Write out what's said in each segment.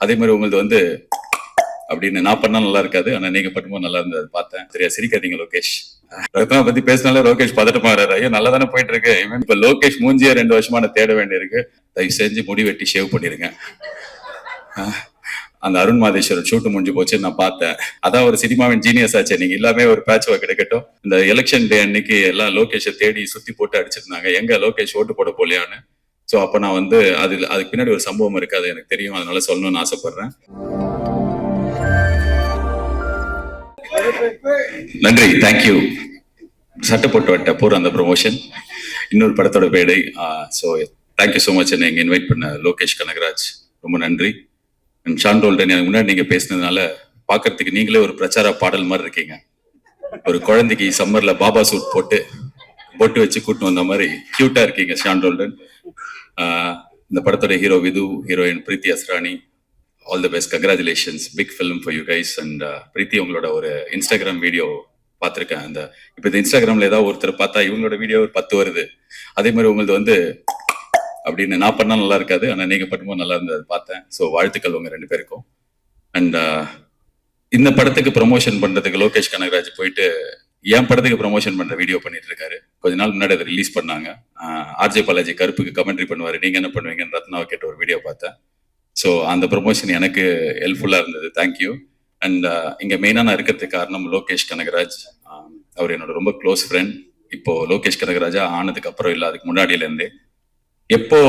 அதே மாதிரி உங்களது வந்து அப்படின்னு நான் பண்ணா நல்லா இருக்காது, ஆனா நீங்க பண்ணும்போது நல்லா இருந்தது பார்த்தேன். சரியா சிரிக்காதீங்க லோகேஷ். ரத்னா பத்தி பேசினாலே லோகேஷ் பதட்டமாறாரு. ஐயோ நல்லா தானே போயிட்டு இருக்கு. இப்ப லோகேஷ் மூஞ்சியே 2 வருஷமா நான் தேட வேண்டியிருக்கு. தயவு செஞ்சு முடி வெட்டி ஷேவ் பண்ணிருங்க. அந்த அருண் மாதேஸ்வரன் ஷூட்டு முடிஞ்சு போச்சு, நான் பார்த்தேன். அதான் ஒரு சினிமாவின் ஜீனியஸ் ஆச்சு. நீங்க எல்லாமே ஒரு பேட்ச் ஒர்க் கிடைக்கட்டும். இந்த எலெக்ஷன் டே அன்னைக்கு எல்லாம் லோகேஷை தேடி சுத்தி போட்டு அடிச்சிருந்தாங்க, எங்க லோகேஷ் ஓட்டு போட போலியான்னு. ஸோ அப்ப நான் வந்து அதுக்கு பின்னாடி ஒரு சம்பவம் இருக்கு, அது எனக்கு தெரியும், அதனால சொல்லணும்னு ஆசைப்படுறேன். நன்றி, தேங்க்யூ. சட்டை போட்டு வட்ட போற அந்த ப்ரொமோஷன் இன்னொரு படத்தோட பேடை. So thank you so much. என்னை இன்வைட் பண்ண லோகேஷ் கனகராஜ் ரொம்ப நன்றி. அண்ட் ஷான் ரோல்டன், எனக்கு முன்னாடி நீங்க பேசினதுனால பாக்குறதுக்கு நீங்களே ஒரு பிரச்சார பாடல் மாதிரி இருக்கீங்க. ஒரு குழந்தைக்கு சம்மர்ல பாபா சூட் போட்டு வச்சு கூட்டு வந்த மாதிரி கியூட்டா இருக்கீங்க ஷான் ரோல்டன். இந்த படத்தோட hero Vidhu, heroine Preethi Asrani, all the best, congratulations, big film for you guys. And Preethi, உங்களோட ஒரு இன்ஸ்டாகிராம் வீடியோ பார்த்துருக்கேன். அந்த இப்போ இந்த இன்ஸ்டாகிராம்ல ஏதாவது ஒருத்தர் பார்த்தா இவங்களோட வீடியோ ஒரு 10 வருது. அதே மாதிரி உங்களது வந்து அப்படின்னு நான் பண்ணா நல்லா இருக்காது, ஆனா நீங்க பண்ணும்போது நல்லா இருந்தது பார்த்தேன். ஸோ வாழ்த்துக்கள் உங்க 2 பேருக்கும். அண்ட் இந்த படத்துக்கு ப்ரொமோஷன் பண்றதுக்கு லோகேஷ் கனகராஜ் போயிட்டு என் படத்துக்கு ப்ரொமோஷன் பண்ற வீடியோ பண்ணிட்டு இருக்காரு. கொஞ்ச நாள் முன்னாடி அதை ரிலீஸ் பண்ணாங்க. ஆர்ஜே பாலாஜி கருப்புக்கு கமெண்ட்ரி பண்ணுவாரு, நீங்க என்ன பண்ணுவீங்கன்னு ரத்னாவை கேட்ட ஒரு வீடியோ பார்த்தேன். ஸோ அந்த ப்ரொமோஷன் எனக்கு ஹெல்ப்ஃபுல்லா இருந்தது, தேங்க்யூ. அண்ட் இங்க மெயினா நான் இருக்கிறதுக்கு காரணம் லோகேஷ் கனகராஜ். அவர் என்னோட ரொம்ப க்ளோஸ் ஃப்ரெண்ட். இப்போ லோகேஷ் கனகராஜா ஆனதுக்கு அப்புறம் இல்லை, அதுக்கு முன்னாடியில இருந்தே எப்போ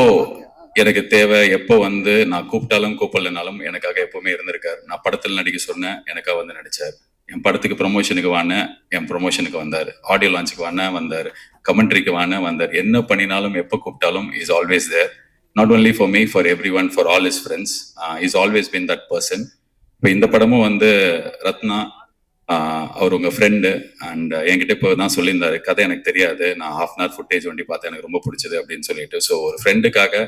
எனக்கு தேவை, எப்போ வந்து நான் கூப்பிட்டாலும் கூப்பிடலனாலும் எனக்காக எப்பவுமே இருந்திருக்காரு. நான் படத்தில் நடிக்க சொன்னேன், எனக்காக வந்து நடிச்சார். என் படத்துக்கு ப்ரொமோஷனுக்கு வாங்க, என் ப்ரொமோஷனுக்கு வந்தார். ஆடியோ லான்ச்சுக்கு வாங்க வந்தார், கமெண்ட்ரிக்கு வாங்க வந்தார். என்ன பண்ணினாலும் எப்போ கூப்பிட்டாலும் is always there. Not only for me, for everyone, for all his friends. Is always been that person. இப்போ இந்த படமும் வந்து ரத்னா அவர் உங்க ஃப்ரெண்டு. அண்ட் என்கிட்ட இப்போ தான் சொல்லியிருந்தாரு, கதை எனக்கு தெரியாது, நான் ½ hour ஃபுட்டேஜ் வண்டி பார்த்தேன், எனக்கு ரொம்ப பிடிச்சது அப்படின்னு சொல்லிட்டு. ஸோ ஒரு ஃப்ரெண்டுக்காக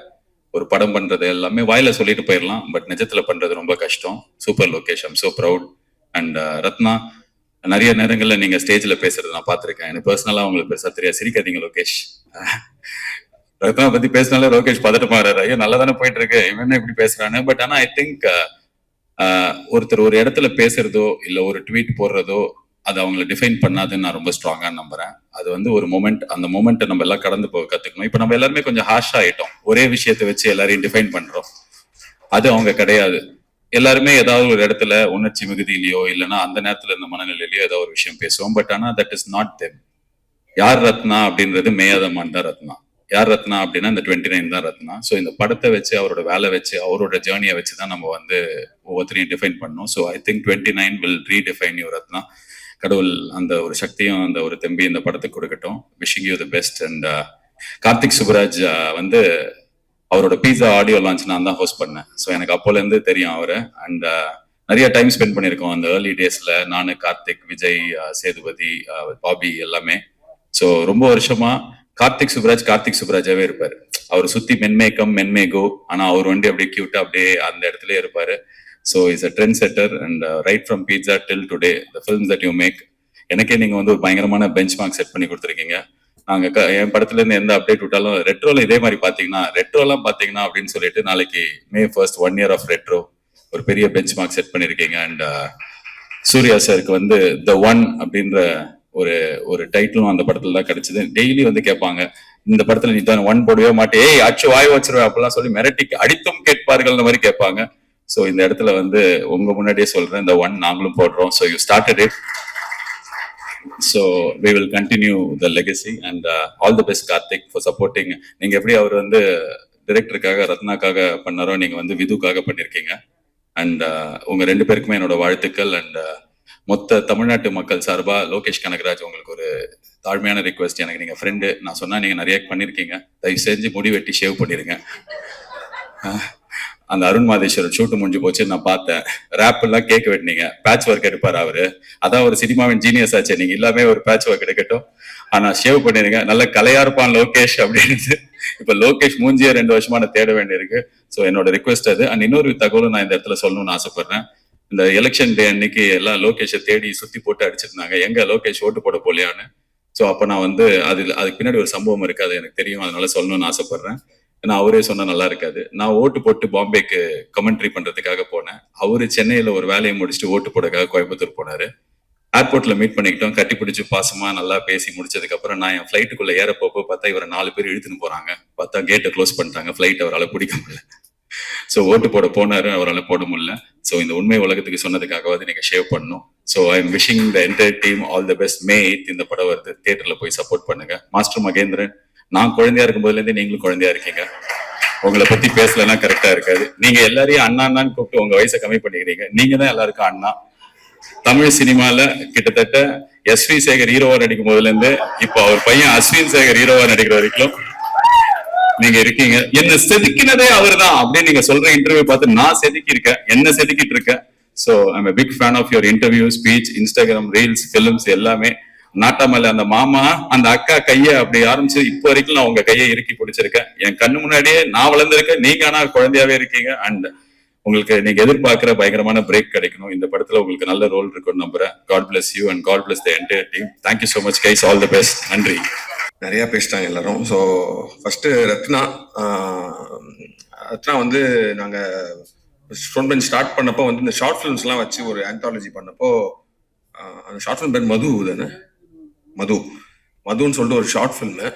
ஒரு படம் பண்றது எல்லாமே வாயில சொல்லிட்டு போயிடலாம், பட் நிஜத்துல பண்றது ரொம்ப கஷ்டம். Super Lokesh, I'm so proud. And Ratna, நிறைய நேரங்கள்ல நீங்க ஸ்டேஜ்ல பேசுறது நான் பார்த்திருக்கேன். எனக்கு பர்சனலா உங்களுக்கு பெருசா தெரியாது, சிரிக்காதீங்க லோகேஷ். ரத்னா பத்தி பேசினாலே லோகேஷ் பதட்டமாறாரு. ஐயோ நல்லா தானே போயிட்டு இருக்கு, இவன் இப்படி பேசுறானு. பட் ஆனா ஐ திங்க் ஒருத்தர் ஒரு இடத்துல பேசுறதோ இல்ல ஒரு ட்வீட் போடுறதோ அது அவங்களை டிஃபைன் பண்ணாதுன்னு நான் ரொம்ப ஸ்ட்ராங்கா நம்புறேன். அது வந்து ஒரு மொமெண்ட், அந்த மொமெண்ட்டை நம்ம எல்லாம் கடந்து போக கத்துக்கணும். இப்ப நம்ம எல்லாருமே கொஞ்சம் ஹார்ஷா ஆயிட்டோம், ஒரே விஷயத்தை வச்சு எல்லாரையும் டிஃபைன் பண்றோம். அது அவங்க கிடையாது. எல்லாருமே ஏதாவது ஒரு இடத்துல உணர்ச்சி மிகுதியிலையோ இல்லைன்னா அந்த நேரத்துல இருந்த மனநிலையிலயோ ஏதாவது ஒரு விஷயம் பேசுவோம். பட் ஆனா தட் இஸ் நாட் தெம். யார் ரத்னா அப்படின்றது மேயாதமான் தான் ரத்னா. யார் ரத்னா அப்படின்னா இந்த 29 தான் ரத்னா. ஸோ இந்த படத்தை வச்சு, அவரோட வேலை வச்சு, அவரோட ஜேர்னியை வச்சு தான் நம்ம வந்து ஒவ்வொருத்தரையும் டிஃபைன் பண்ணணும். So I think 29 will redefine you Ratna. கடவுள் அந்த ஒரு சக்தியும் அந்த ஒரு தெம்பி இந்த படத்துக்கு கொடுக்கட்டும். Wishing you the best. And Karthik Subbaraj வந்து அவரோட பீஸா ஆடியோ லான்ச் நான் தான் ஹோஸ்ட் பண்ணேன். ஸோ எனக்கு அப்போலேருந்து தெரியும் அவரை. அண்ட் நிறைய டைம் ஸ்பெண்ட் பண்ணியிருக்கோம் அந்த ஏர்லி டேஸ்ல, நானு, கார்த்திக், விஜய், சேதுபதி, பாபி எல்லாமே. ஸோ ரொம்ப வருஷமா கார்த்திக் சுப்ராஜாவே இருப்பாரு. அவர் சுத்தி மென்மேகோ, ஆனா அவர் வண்டி அப்படியே கியூட்டா அப்படியே அந்த இடத்துல இருப்பாரு. So is a trendsetter. And right from pizza till today the films that you make, எனக்கே நீங்க வந்து ஒரு பயங்கரமான பெஞ்ச் மார்க் செட் பண்ணி கொடுத்துருக்கீங்க. நாங்க என் படத்துல இருந்து எந்த அப்டேட் விட்டாலும் ரெட்ரோல இதே மாதிரி ரெட்ரோலாம் பாத்தீங்கன்னா அப்படின்னு சொல்லிட்டு நாளைக்கு May 1st 1 year of retro ஒரு பெரிய பெஞ்ச் மார்க் செட் பண்ணிருக்கீங்க. அண்ட் சூர்யா சாருக்கு வந்து த ஒன் அப்படின்ற ஒரு டைட்டிலும் அந்த படத்துல தான் கிடைச்சது. டெய்லி வந்து கேட்பாங்க, இந்த படத்துல நீ தான் 1 போடவே மாட்டே, அச்சு வாய் வச்சிருவேன் அப்படிலாம் சொல்லி மிரட்டி அடித்தும் கேட்பார்கள் மாதிரி கேட்பாங்க. ஸோ இந்த இடத்துல வந்து உங்க முன்னாடியே சொல்றேன், இந்த 1 நாங்களும் போடுறோம். So you started it, so we will continue the legacy. And all the best Karthik for supporting. நீங்க எப்படி அவர் வந்து டிரெக்டருக்காக ரத்னாக்காக பண்ணாரோ, நீங்க வந்து விதுக்காக பண்ணிருக்கீங்க. அண்ட் உங்க 2 பேருக்குமே என்னோட வாழ்த்துக்கள். அண்ட் மொத்த தமிழ்நாட்டு மக்கள் சார்பா லோகேஷ் கனகராஜ், உங்களுக்கு ஒரு தாழ்மையான ரிக்வெஸ்ட். எனக்கு நீங்க ஃப்ரெண்டு, நான் சொன்னா நீங்க நிறைய பண்ணிருக்கீங்க, தயவு செஞ்சு முடி வெட்டி ஷேவ் பண்ணிருங்க. அந்த அருண் மாதேஸ்வரன் ஷூட்டு முடிஞ்சு போச்சு, நான் பார்த்தேன். ரேப் எல்லாம் கேக் வெட்டினீங்க, பேட்ச் ஒர்க் எடுப்பாரு அவரு. அதான் ஒரு சினிமாவின் ஜீனியஸ் ஆச்சு. நீங்க எல்லாமே ஒரு பேட்ச் ஒர்க் எடுக்கட்டும், ஆனா ஷேவ் பண்ணிருங்க. நல்ல கலையா இருப்பான் லோகேஷ் அப்படின்னு. இப்ப லோகேஷ் மூஞ்சியே 2 வருஷமா நான் தேட வேண்டியிருக்கு. ஸோ என்னோட ரிக்வெஸ்ட் அது. அண்ட் இன்னொரு தகவலும் நான் இந்த இடத்துல சொல்லணும்னு ஆசைப்படுறேன். இந்த எலெக்ஷன் டே அன்னைக்கு எல்லாம் லோகேஷை தேடி சுத்தி போட்டு அடிச்சிருந்தாங்க, எங்க லோகேஷ் ஓட்டு போட போலியான்னு. ஸோ அப்ப நான் வந்து அதுக்கு பின்னாடி ஒரு சம்பவம் இருக்கு, அது எனக்கு தெரியும், அதனால சொல்லணும்னு ஆசைப்படுறேன். ஏன்னா அவரே சொன்னா நல்லா இருக்காது. நான் ஓட்டு போட்டு பாம்பேக்கு கமெண்ட்ரி பண்றதுக்காக போனேன். அவரு சென்னையில ஒரு வேலையை முடிச்சுட்டு ஓட்டு போடக்காக கோயம்புத்தூர் போனாரு. ஏர்போர்ட்ல மீட் பண்ணிக்கிட்டோம், கட்டி பிடிச்சி பாசமா நல்லா பேசி முடிச்சதுக்கு அப்புறம் நான் என் ஃபிளைட்டுக்குள்ள ஏற பார்த்தா இவரை 4 பேர் இழுத்துன்னு போறாங்க. பார்த்தா கேட்டை க்ளோஸ் பண்ணிட்டாங்க, ஃபிளைட் அவரால் பிடிக்க முடியல. ஸோ ஓட்டு போட போனாரு, அவரால் போட முடியல. ஸோ இந்த உண்மை உலகத்துக்கு சொன்னதுக்காகவாது நீங்க ஷேவ் பண்ணணும். So I am wishing the entire team all the best. May 8 இந்த படம் வருது, தியேட்டர்ல போய் சப்போர்ட் பண்ணுங்க. மாஸ்டர் மகேந்திரன், நான் குழந்தையா இருக்கும் போதுல இருந்தே நீங்களும் குழந்தையா இருக்கீங்க. உங்களை பத்தி பேசலன்னா கரெக்டா இருக்காது. நீங்க எல்லாரையும் அண்ணா அண்ணான்னு கூப்பிட்டு உங்க வயசை கம்மி பண்ணிக்கிறீங்க. நீங்க தான் எல்லாருக்கும் அண்ணா. தமிழ் சினிமால கிட்டத்தட்ட எஸ்வி சேகர் ஹீரோவா நடிக்கும் போதுல இருந்து இப்ப அவர் பையன் அஸ்வின் சேகர் ஹீரோவா நடிக்கிற வரைக்கும் நீங்க இருக்கீங்க. என்ன செதுக்கினதே அவர் தான் அப்படின்னு நீங்க சொல்ற இன்டர்வியூ பார்த்து நான் செதுக்கி இருக்கேன், என்ன செதுக்கிட்டு இருக்கேன். So I'm a big fan of your interview, speech, Instagram reels, films எல்லாமே. நாட்டாமல்ல அந்த மாமா அந்த அக்கா கையை அப்படி ஆரம்பிச்சு இப்போ வரைக்கும் நான் உங்க கையை இறுக்கி பிடிச்சிருக்கேன். என் கண்ணு முன்னாடியே நான் வளர்ந்திருக்கேன், நீங்க ஆனா குழந்தையாவே இருக்கீங்க. அண்ட் உங்களுக்கு நீங்க எதிர்பார்க்கிற பயங்கரமான பிரேக் கிடைக்கணும். இந்த படத்துல உங்களுக்கு நல்ல ரோல் இருக்குன்னு நம்புறேன். God bless you and God bless the entire team. Thank you so much guys, all the best. நன்றி. நிறைய பேசிட்டாங்க எல்லாரும். ஸோ ஃபர்ஸ்ட் ரத்னா வந்து நாங்க ஸ்டோன் பெஞ்ச் ஸ்டார்ட் பண்ணப்போ வந்து இந்த ஷார்ட் ஃபிலிம்ஸ்லாம் வச்சு ஒரு ஆந்தாலஜி பண்ணப்போ அந்த ஷார்ட் ஃபிலிம் பேர் மது தானே, மதுன்னு சொல்லிட்டு ஒரு ஷார்ட் ஃபில்மு.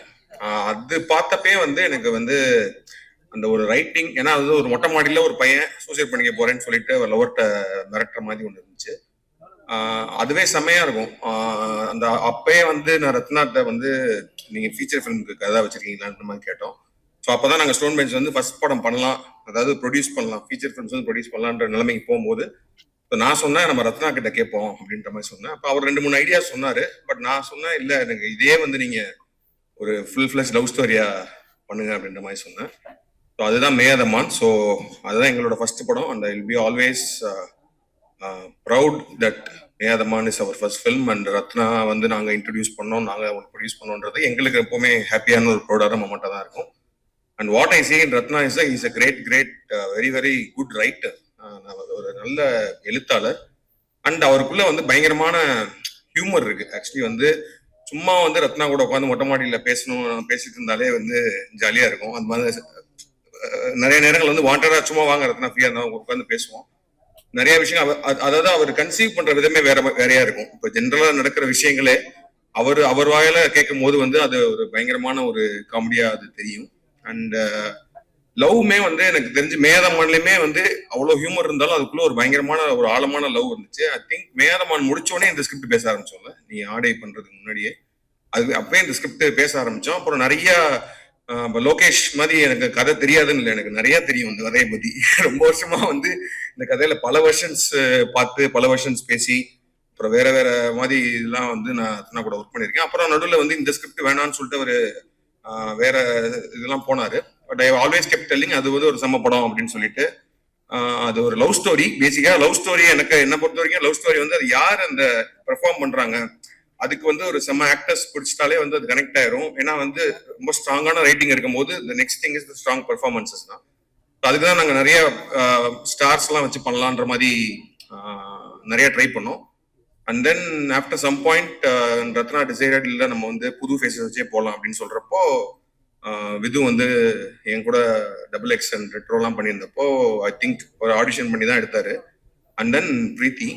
அது பார்த்தப்பே வந்து எனக்கு வந்து அந்த ஒரு ரைட்டிங், ஏன்னா அது ஒரு மொட்டை மாடியில ஒரு பையன் சூசைட் பண்ணிக்க போறேன்னு சொல்லிட்டு அவர் லவர்கிட்ட மிரட்டுற மாதிரி ஒன்று இருந்துச்சு. அதுவே செம்மையா இருக்கும். அந்த அப்பயே வந்து நான் ரத்னாட்ட வந்து நீங்க ஃபீச்சர் ஃபிலிமுக்கு கதை வச்சிருக்கீங்களான்ற மாதிரி கேட்டோம். ஸோ அப்பதான் நாங்கள் ஸ்டோன் பெஞ்ச் வந்து ஃபர்ஸ்ட் படம் பண்ணலாம், அதாவது ப்ரொடியூஸ் பண்ணலாம், ஃபீச்சர் ஃபிலிம்ஸ் வந்து ப்ரொடியூஸ் பண்ணலான்ற நிலைமைக்கு போகும்போது நான் சொன்னேன் நம்ம ரத்னா கிட்ட கேட்போம் அப்படின்ற மாதிரி சொன்னேன். அப்போ அவர் 2-3 ஐடியா சொன்னாரு. பட் நான் சொன்னேன் இல்லை எனக்கு இதே வந்து நீங்க ஒரு ஃபுல் ஃபிளஷ் லவ் ஸ்டோரியா பண்ணுங்க அப்படின்ற மாதிரி சொன்னேன். ஸோ அதுதான் மே த மான். ஸோ அதுதான் எங்களோட ஃபர்ஸ்ட் படம். And I will be always proud that may the man is our first film. And Rathna வந்து நாங்கள் இன்ட்ரடியூஸ் பண்ணோம், நாங்கள் அவங்க ப்ரொடியூஸ் பண்ணோன்றது எங்களுக்கு எப்பவுமே ஹாப்பியான ஒரு ப்ரௌடான மொமெண்ட்டாக தான் இருக்கும். And what I see in Ratna is a great very very good writer. ஒரு நல்ல எழுத்தாளர். அண்ட் அவருக்குள்ள வந்து பயங்கரமான ஹியூமர் இருக்கு. ஆக்சுவலி வந்து சும்மா வந்து ரத்னா கூட உட்காந்து மொட்டை மாடியில பேசிட்டு இருந்தாலே வந்து ஜாலியா இருக்கும். அந்த மாதிரி நிறைய நேரங்கள் வந்து வாண்டடா சும்மா வாங்க ரத்னா ஃப்ரீயா இருந்தா உட்காந்து பேசுவோம். நிறைய விஷயம் அதாவது அவர் கன்சீவ் பண்ற விதமே வேறையா இருக்கும். இப்ப ஜென்ரலா நடக்கிற விஷயங்களே அவர் வாயில கேட்கும் போது வந்து அது ஒரு பயங்கரமான ஒரு காமெடியா அது தெரியும். அண்ட் லவ்மே வந்து எனக்கு தெரிஞ்சு மேதமான்லயுமே வந்து அவ்வளவு ஹியூமர் இருந்தாலும் அதுக்குள்ள ஒரு பயங்கரமான ஒரு ஆழமான லவ் இருந்துச்சு. ஐ திங்க் மேதமான் முடிச்சோடனே இந்த ஸ்கிரிப்ட் பேச ஆரம்பிச்சோம்ல, நீ ஆடை பண்றதுக்கு முன்னாடியே அது அப்பவே இந்த ஸ்கிரிப்ட் பேச ஆரம்பிச்சோம். அப்புறம் நிறைய லோகேஷ் மாதிரி எனக்கு கதை தெரியாதுன்னு இல்லை, எனக்கு நிறைய தெரியும் இந்த கதையை பத்தி. ரொம்ப வருஷமா வந்து இந்த கதையில பல வெர்ஷன்ஸ் பார்த்து பல வெர்ஷன்ஸ் பேசி அப்புறம் வேற மாதிரி இதெல்லாம் வந்து நான் கூட ஒர்க் பண்ணியிருக்கேன். அப்புறம் நடுவில் வந்து இந்த ஸ்கிரிப்ட் வேணான்னு சொல்லிட்டு ஒரு வேற இதெல்லாம் போனாரு. But I always kept telling அது வந்து ஒரு செம்ம படம் அப்படின்னு சொல்லிட்டு. அது ஒரு லவ் ஸ்டோரி. பேசிக்கா லவ் ஸ்டோரி என்ன பொறுத்த வரைக்கும் லவ் ஸ்டோரி வந்து அது யார் அந்த பெர்ஃபார்ம் பண்றாங்க அதுக்கு வந்து ஒரு செம்ம ஆக்டர்ஸ் பிடிச்சிட்டாலே வந்து அது கனெக்ட் ஆயிரும். ஏன்னா வந்து ரொம்ப ஸ்ட்ராங்கான ரைட்டிங் இருக்கும் போது the next thing is the strong performances தான். அதுக்கு தான் நாங்கள் நிறைய ஸ்டார்ஸ் எல்லாம் வச்சு பண்ணலான்ற மாதிரி நிறைய ட்ரை பண்ணோம். And then after some point Ratna decided இல்லை நம்ம வந்து புது ஃபேஸஸ் வச்சே போகலாம் அப்படின்னு சொல்றப்போ விது வந்து என் கூட XX அண்ட் ரெட்ரோலாம் பண்ணியிருந்தப்போ ஐ திங்க் ஒரு ஆடிஷன் பண்ணி தான் எடுத்தாரு. And then Preethi.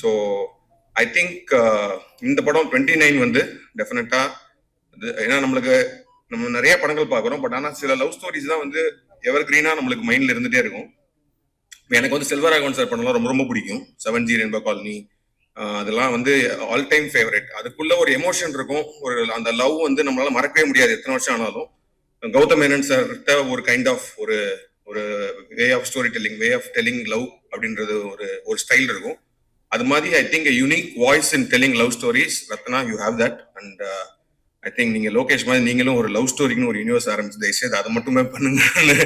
So I think இந்த படம் 29 வந்து டெஃபினட்டா ஏன்னா நம்ம நிறைய படங்கள் பார்க்குறோம். பட் ஆனால் சில லவ் ஸ்டோரிஸ் தான் வந்து எவர் கிரீனா நம்மளுக்கு மைண்ட்ல இருந்துட்டே இருக்கும். எனக்கு வந்து செல்வராகவன் சார் படம்லாம் ரொம்ப ரொம்ப பிடிக்கும். 7G ரெயின்போ காலனி அதெல்லாம் வந்து ஆல் டைம் ஃபேவரட். அதுக்குள்ள ஒரு எமோஷன் இருக்கும், ஒரு அந்த லவ் வந்து நம்மளால மறக்கவே முடியாது எத்தனை வருஷம் ஆனாலும். கௌதம் மேனன் சார் ஒரு கைண்ட் ஆஃப் ஒரு way of storytelling, way of telling love அப்படின்றது ஒரு ஸ்டைல் இருக்கும். அது மாதிரி I think unique voice in telling love stories. Ratna you have that. And I think நீங்க லோகேஷ் மாதிரி நீங்களும் ஒரு லவ் ஸ்டோரின்னு ஒரு யூனிவர்ஸ் ஆரம்பிச்சு தயவுசெய்து அதை மட்டுமே பண்ணுங்கன்னு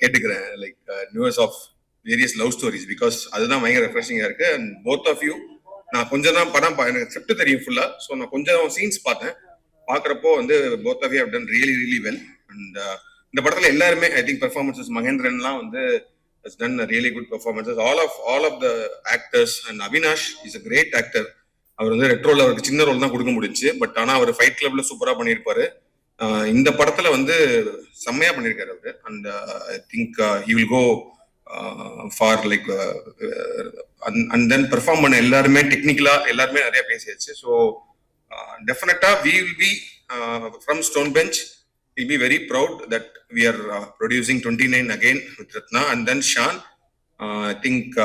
கேட்டுக்கிறேன். Like universe of various love stories, because அதுதான் பயங்கர ரெஃப்ரெஷிங்கா இருக்கு. அண்ட் போத் ஆஃப் யூ நான் கொஞ்சம் தான் படம் எனக்கு ஸ்கிரிப்ட் தெரியும் ஃபுல்லா. ஸோ நான் கொஞ்சம் சீன்ஸ் பார்த்தேன். பார்க்குறப்போ வந்து both of you have done really really well. And இந்த படத்துல எல்லாருமே ஐ திங்க் பெர்ஃபார்மன்சஸ் மகேந்திரன்லாம் வந்து has done a really good performances. All of the actors, and Avinash is a great actor. அவர் வந்து ரெட்ரோல அவருக்கு சின்ன ரோல் தான் கொடுக்க முடிஞ்சு. பட் ஆனா அவர் ஃபைட் கிளப்ல சூப்பரா பண்ணியிருப்பாரு. இந்த படத்துல வந்து செம்மையா பண்ணியிருக்காரு அவரு. And I think he will go for like and then perform பண்ண எல்லாருமே டெக்னிக்கலா எல்லாருமே நிறைய பேசியாச்சு. ஸோ டெஃபினட்டா we will be from Stone Bench will be very proud that we are producing 29 again with Ratna and then Shan. I think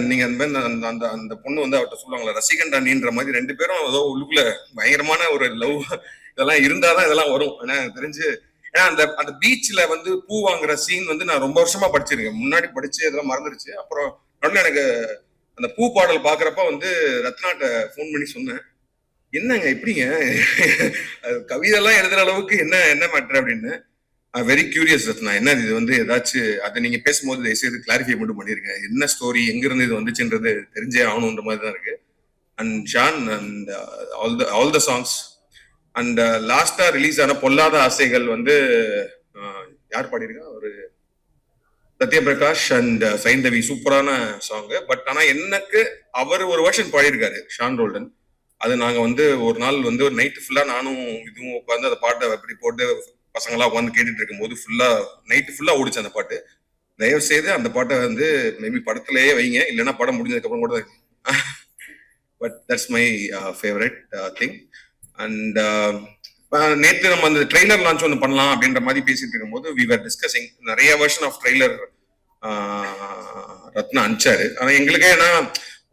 நீங்க அந்த அந்த அந்த பொண்ணு வந்து அவர்கிட்ட சொல்லுவாங்களா ரசிகண்டானின்ற மாதிரி ரெண்டு பேரும் ஏதோ உள்ளுக்குள்ள பயங்கரமான ஒரு லவ் இதெல்லாம் இருந்தாதான் இதெல்லாம் வரும். ஏன்னா எனக்கு தெரிஞ்சு ஏன்னா அந்த அந்த பீச்ல வந்து பூ வாங்குற சீன் வந்து நான் ரொம்ப வருஷமா படிச்சிருக்கேன். முன்னாடி படிச்சு இதெல்லாம் மறந்துருச்சு. அப்புறம் நடுவில் எனக்கு அந்த பூ பாடல் பாக்குறப்ப வந்து ரத்னாட்ட ஃபோன் பண்ணி சொன்னேன், என்னங்க எப்படிங்க கவிதைலாம் எழுதுற அளவுக்கு என்ன என்ன மேட்ரு அப்படின்னு. வெரி கியூரியஸ் ரத்னா, என்ன இது வந்து ஏதாச்சும் அதை நீங்க பேசும்போது தயவுசெய்து கிளாரிஃபை மட்டும் பண்ணிருங்க, என்ன ஸ்டோரி எங்க இருந்து இது வந்துச்சுன்றது தெரிஞ்சே ஆகணுன்ற மாதிரி தான் இருக்கு. And Shan and all the songs and லாஸ்டா ரிலீஸ் ஆன பொல்லாத ஆசைகள் வந்து யார் பாடியிருக்கா, ஒரு சத்யபிரகாஷ் அண்ட் சைந்தவி, சூப்பரான சாங். பட் ஆனா எனக்கு அவர் ஒரு வருஷன் பாடியிருக்காரு ஷான் ரோல்டன். அது நாங்க வந்து ஒரு நாள் வந்து ஒரு நைட் ஃபுல்லா நானும் இதுவும் உட்காந்து அந்த பாட்டை அப்படி போட்டு பசங்களா உட்காந்து கேட்டுட்டு இருக்கும் போது ஃபுல்லா நைட் ஃபுல்லா ஓடிச்சு அந்த பாட்டு. தயவு செய்து அந்த பாட்டை வந்து மேபி படத்திலேயே வைங்க, இல்லைன்னா படம் முடிஞ்சதுக்கு அப்புறம் கூட. But that's my favourite thing. And நேற்று நம்ம அந்த ட்ரெய்லர் லான்ச் ஒன்று பண்ணலாம் அப்படின்ற மாதிரி பேசிட்டு இருக்கும்போது வி வர் டிஸ்கசிங் நிறைய வெர்ஷன் ஆஃப் ட்ரெய்லர் ரத்னா அனுப்பிச்சாரு. ஆனா எங்களுக்கே ஏன்னா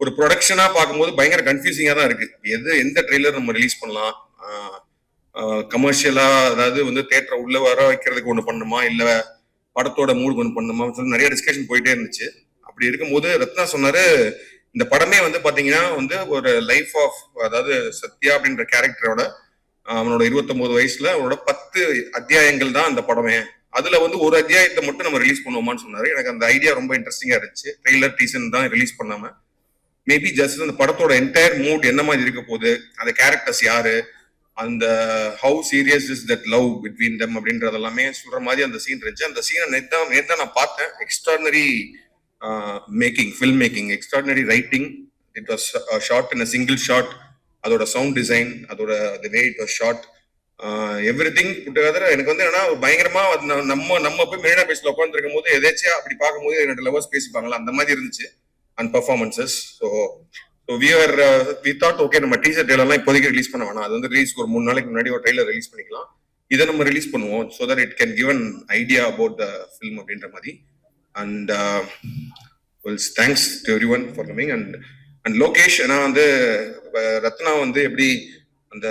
ஒரு ப்ரொடக்ஷனா பார்க்கும்போது பயங்கர கன்ஃபியூசிங்கா தான் இருக்கு. எந்த ட்ரெய்லர் நம்ம ரிலீஸ் பண்ணலாம், கமர்ஷியலா அதாவது வந்து தியேட்டரை உள்ள வர வைக்கிறதுக்கு ஒன்று பண்ணுமா, இல்ல படத்தோட மூடுக்கு ஒன்று பண்ணுமா சொல்லி நிறைய டிஸ்கஷன் போயிட்டே இருந்துச்சு. அப்படி இருக்கும்போது ரத்னா சொன்னாரு, இந்த படமே வந்து பாத்தீங்கன்னா வந்து ஒரு லைஃப் ஆஃப், அதாவது சத்யா அப்படின்ற கேரக்டரோட அவனோட 29 வயசுல அவனோட 10 அத்தியாயங்கள் தான் அந்த படமே. அதுல வந்து ஒரு அத்தியாயத்தை மட்டும் நம்ம ரிலீஸ் பண்ணுவோமான்னு சொன்னாரு. எனக்கு அந்த ஐடியா ரொம்ப இன்ட்ரெஸ்டிங்கா இருந்துச்சு. ட்ரெய்லர் டீசன் தான் ரிலீஸ் பண்ணாம மேபி ஜஸ்ட் அந்த படத்தோட என்டையர் மூட் என்ன மாதிரி இருக்க போகுது, அந்த கேரக்டர்ஸ் யாரு, அந்த how serious is that love between them அப்படின்றது எல்லாமே சொல்ற மாதிரி அந்த சீன் இருந்துச்சு. அந்த சீனை நேத்தான் நான் பார்த்தேன். Extraordinary making, film making, extraordinary writing. It was shot in a single shot. அதோட சவுண்ட் டிசைன், அதோட the way it was shot, everything together. எனக்கு வந்து என்னன்னா பயங்கரமா நம்ம போய் மெரினா பீச்ல உட்காந்துருக்கும் போது எதாச்சும் அப்படி பார்க்கும்போது என்னோட லவர்ஸ் பேசிப்பாங்களா அந்த மாதிரி இருந்துச்சு and performances. So we thought okay நம்ம டீசர் ட்ரெய்லர்லாம் இப்போதைக்கு ரிலீஸ் பண்ண வேணாம், அது வந்து ரிலீஸ்க்கு ஒரு 3 நாளைக்கு முன்னாடி ஒரு ட்ரெய்லர் ரிலீஸ் பண்ணிக்கலாம், இதை நம்ம ரிலீஸ் பண்ணுவோம் so that it can give an idea about the film அப்படின்ற மாதிரி. And thanks to everyone for coming. And Lokesh, ஏன்னா வந்து ரத்னா வந்து எப்படி அந்த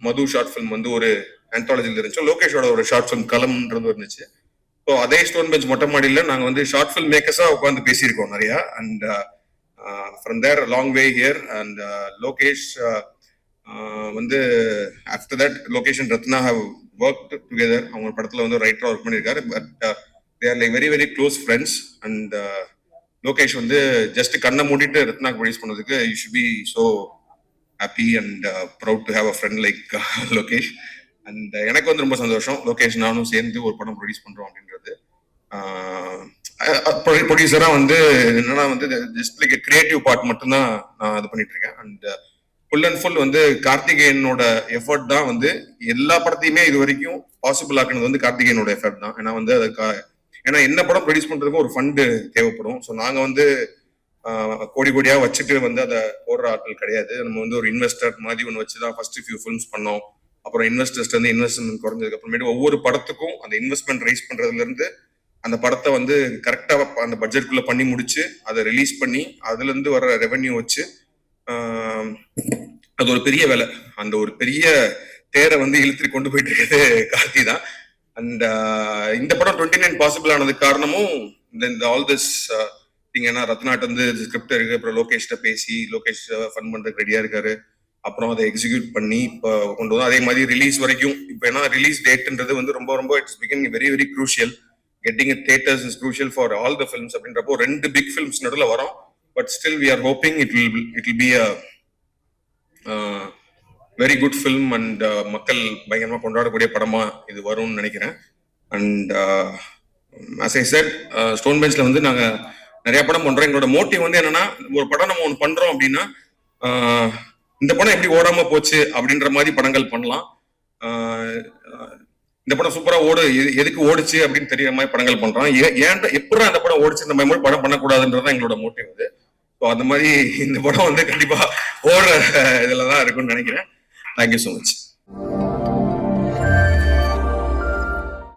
மது ஷார்ட் ஃபிலிம் வந்து ஒரு ஆந்தாலஜில இருந்துச்சோ, லோகேஷோட ஒரு ஷார்ட் ஃபிலிம் கலம்ன்றது இருந்துச்சு. ஸோ அதே ஸ்டோன் பெஞ்ச் மொட்டை மாடியில நாங்க வந்து ஷார்ட் ஃபிலிம் மேக்கர்ஸா உட்காந்து பேசியிருக்கோம் நிறைய. And from there long way here. And Lokesh வந்து after that Lokesh and Rathna have work together. அவங்க படத்துல வந்து ரைட்டரா ஒர்க் பண்ணியிருக்காரு. But they are like very very close friends. And Lokesh வந்து ஜஸ்ட் கண்ணை மூடிட்டு ரத்னாக்கு ப்ரொடியூஸ் பண்ணதுக்கு you should be so happy and proud to have a friend like Lokesh. And எனக்கு வந்து ரொம்ப சந்தோஷம் லோகேஷ் நானும் சேர்ந்து ஒரு படம் ப்ரொடியூஸ் பண்றோம் அப்படின்றது. ப்ரொடியூசரா வந்து என்னன்னா வந்து ஜஸ்ட் லைக் கிரியேட்டிவ் பார்ட் மட்டும்தான் நான் இது பண்ணிட்டு இருக்கேன். அண்ட் ஃபுல் அண்ட் ஃபுல் வந்து கார்த்திகேயனோட எஃபர்ட் தான் வந்து எல்லா படத்தையுமே இது வரைக்கும் பாசிபிள் ஆக்குனது வந்து கார்த்திகேயனோட எஃபர்ட் தான். ஏன்னா வந்து ஏன்னா என்ன படம் ப்ரொடியூஸ் பண்றதுக்கும் ஒரு ஃபண்டு தேவைப்படும். ஸோ நாங்க வந்து கோடி கோடியா வச்சுட்டு வந்து அதை போடுற ஆட்கள் கிடையாது. நம்ம வந்து ஒரு இன்வெஸ்டர் மாதிரி ஒன்று வச்சுதான் ஃபர்ஸ்ட் ஃபியூ ஃபிலிம்ஸ் பண்ணோம். அப்புறம் இன்வெஸ்டர்ஸ் வந்து இன்வெஸ்ட்மெண்ட் குறைஞ்சதுக்கு அப்புறமேட்டு ஒவ்வொரு படத்துக்கும் அந்த இன்வெஸ்ட்மெண்ட் ரைஸ் பண்றதுல இருந்து அந்த படத்தை வந்து கரெக்டா அந்த பட்ஜெட்குள்ள பண்ணி முடிச்சு அதை ரிலீஸ் பண்ணி அதுல இருந்து வர ரெவென்யூ வச்சு அது ஒரு பெரிய வேலை. அந்த ஒரு பெரிய தேரை வந்து இழுத்து கொண்டு போயிட்டு இருக்கிறது கார்த்தி தான். அண்ட் இந்த படம் 29 பாசிபிள் ஆனதுக்கு காரணமும் இந்த ஆல் திஸ் திங். ஏன்னா ரத்னாட் வந்து ஸ்கிரிப்ட் இருக்கு, அப்புறம் லோகேஷ்ட பேசி லோகேஷ் ஃபன் பண்றதுக்கு ரெடியா இருக்காரு, அப்புறம் அதை எக்ஸிக்யூட் பண்ணி இப்போ கொண்டு வரும். அதே மாதிரி ரிலீஸ் வரைக்கும் இப்போ ஏன்னா ரிலீஸ் டேட்ன்றது வந்து ரொம்ப ரொம்ப it's becoming very very crucial. Getting it theatres is crucial for all the films அப்படின்றப்போ 2 பிக் ஃபிலிம்ஸ் நடுவில் வரும். But still we are hoping it will be a very good film and மக்கள் பயங்கரமா கொண்டாடக்கூடிய படமா இது வரும்னு நினைக்கிறேன். And as I said, Stone பெஞ்ச்ல வந்து நாங்க நிறைய படம் பண்றோம். எங்களோட மோட்டிவ் வந்து என்னன்னா, ஒரு படம் நம்ம ஒன்று பண்றோம் அப்படின்னா இந்த படம் எப்படி ஓடாம போச்சு அப்படின்ற மாதிரி படங்கள் பண்ணலாம். இந்த படம் சூப்பரா எதுக்கு ஓடுச்சு அப்படின்னு தெரியற மாதிரி படங்கள் பண்றோம். ஏன் எப்படி அந்த படம் ஓடுச்சு, இந்த மாதிரி படம் பண்ணக்கூடாதுன்றதான் எங்களோட மோட்டிவ் இது. ஸோ அந்த மாதிரி இந்த படம் வந்து கண்டிப்பா ஓடுற இதுலதான் இருக்கும்னு நினைக்கிறேன். Thank you so much.